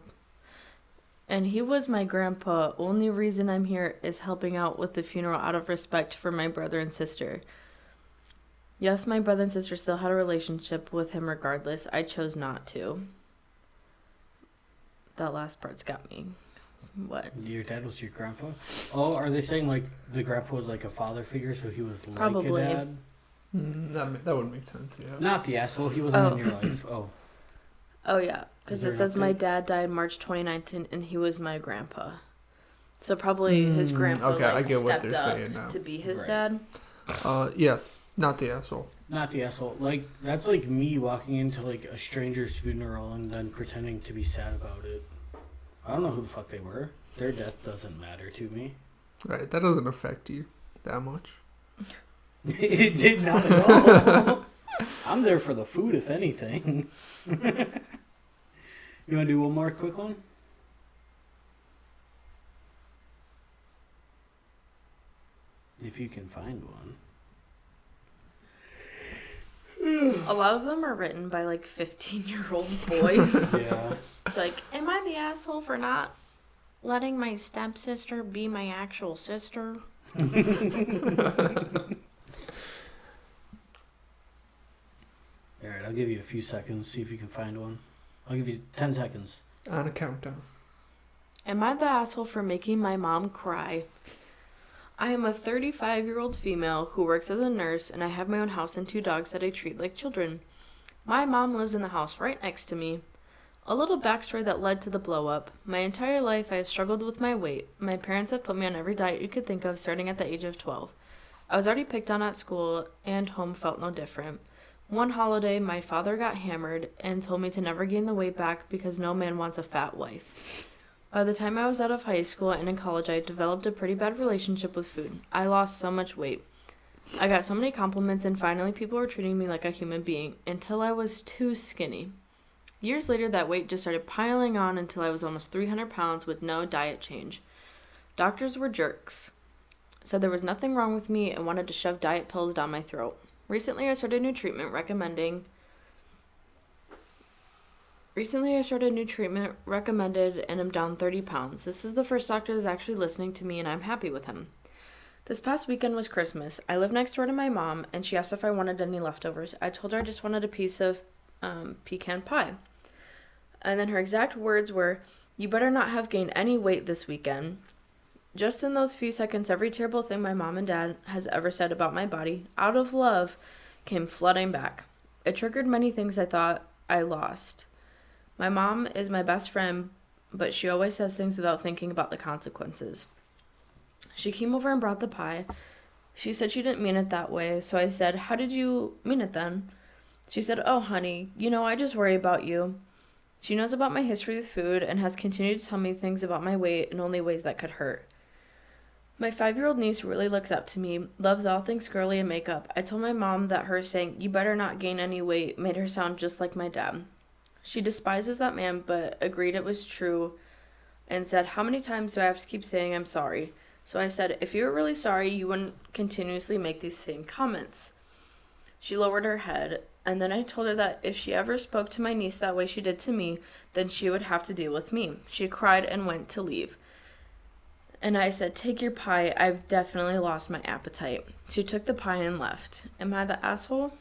Only reason I'm here is helping out with the funeral out of respect for my brother and sister. Yes, my brother and sister still had a relationship with him regardless. I chose not to. That last part's got me. What? Your dad was your grandpa? Oh, are they saying like the grandpa was like a father figure, so he was like Probably. a dad? That would make sense, yeah. Not the asshole. He wasn't in your life. Oh. Oh, yeah. Because Is there it an says my update? dad died March 2019, and he was my grandpa. So probably his grandpa okay, I like, get what stepped they're up saying now. to be his Right. dad. Yes, not the asshole. Not the asshole. Like, that's like me walking into like a stranger's funeral and then pretending to be sad about it. I don't know who the fuck they were. Their death doesn't matter to me. Right, that doesn't affect you that much. It did not at all. I'm there for the food, if anything. You want to do one more quick one? If you can find one. A lot of them are written by like 15-year-old boys. Yeah. It's like, am I the asshole for not letting my stepsister be my actual sister? All right, I'll give you a few seconds, see if you can find one. I'll give you 10 seconds. On a countdown. Am I the asshole for making my mom cry? I am a 35-year-old female who works as a nurse, and I have my own house and 2 dogs that I treat like children. My mom lives in the house right next to me. A little backstory that led to the blow-up. My entire life I have struggled with my weight. My parents have put me on every diet you could think of starting at the age of 12. I was already picked on at school, and home felt no different. One holiday, my father got hammered and told me to never gain the weight back because no man wants a fat wife. By the time I was out of high school and in college, I developed a pretty bad relationship with food. I lost so much weight. I got so many compliments, and finally people were treating me like a human being until I was too skinny. Years later, that weight just started piling on until I was almost 300 pounds with no diet change. Doctors were jerks. Said there was nothing wrong with me and wanted to shove diet pills down my throat. Recently, I started new treatment recommended, and I'm down 30 pounds. This is the first doctor that's actually listening to me, and I'm happy with him. This past weekend was Christmas. I live next door to my mom, and she asked if I wanted any leftovers. I told her I just wanted a piece of pecan pie. And then her exact words were, "You better not have gained any weight this weekend." Just in those few seconds, every terrible thing my mom and dad has ever said about my body, out of love, came flooding back. It triggered many things I thought I lost. My mom is my best friend, but she always says things without thinking about the consequences. She came over and brought the pie. She said she didn't mean it that way, so I said, "How did you mean it then?" She said, "Oh, honey, I just worry about you." She knows about my history with food and has continued to tell me things about my weight in only ways that could hurt. My 5-year-old niece really looks up to me, loves all things girly and makeup. I told my mom that her saying, "You better not gain any weight," made her sound just like my dad. She despises that man, but agreed it was true and said, "How many times do I have to keep saying I'm sorry?" So I said, "If you were really sorry, you wouldn't continuously make these same comments." She lowered her head, and then I told her that if she ever spoke to my niece that way she did to me, then she would have to deal with me. She cried and went to leave. And I said, "Take your pie. I've definitely lost my appetite." She took the pie and left. Am I the asshole?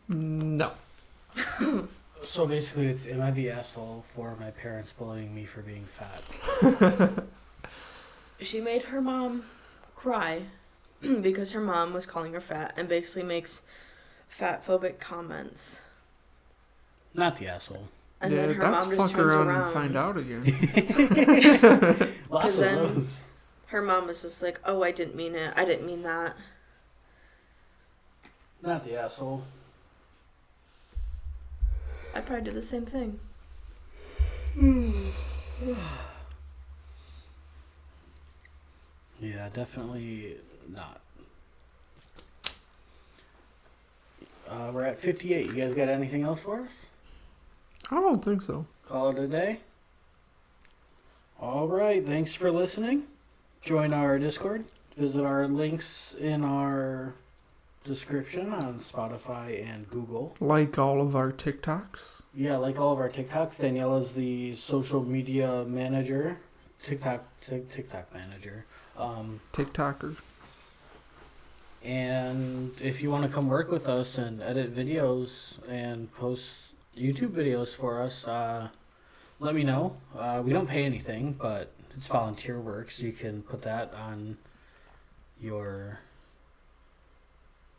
No. So basically, it's, am I the asshole for my parents bullying me for being fat? She made her mom cry because her mom was calling her fat and basically makes fat-phobic comments. Not the asshole. And yeah, then her that's mom just fuck turns around around. and find out again. Lots of then- those. Her mom was just like, "Oh, I didn't mean it. I didn't mean that." Not the asshole. I probably did the same thing. Yeah, definitely not. We're at 58. You guys got anything else for us? I don't think so. Call it a day? All right. Thanks for listening. Join our Discord. Visit our links in our description on Spotify and Google. Like all of our TikToks. Yeah, like all of our TikToks. Daniela's the social media manager. TikTok manager. TikToker. And if you want to come work with us and edit videos and post YouTube videos for us, let me know. We don't pay anything, but it's volunteer work, so you can put that on your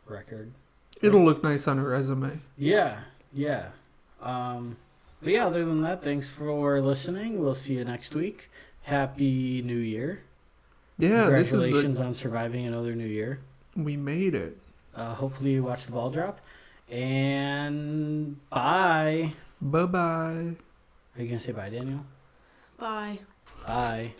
record. It'll look nice on a resume. Yeah. But yeah, other than that, thanks for listening. We'll see you next week. Happy New Year. Yeah, this is Congratulations on surviving another new year. we made it. Hopefully you watch the ball drop. And bye. Bye-bye. Are you going to say bye, Daniel? Bye. Bye.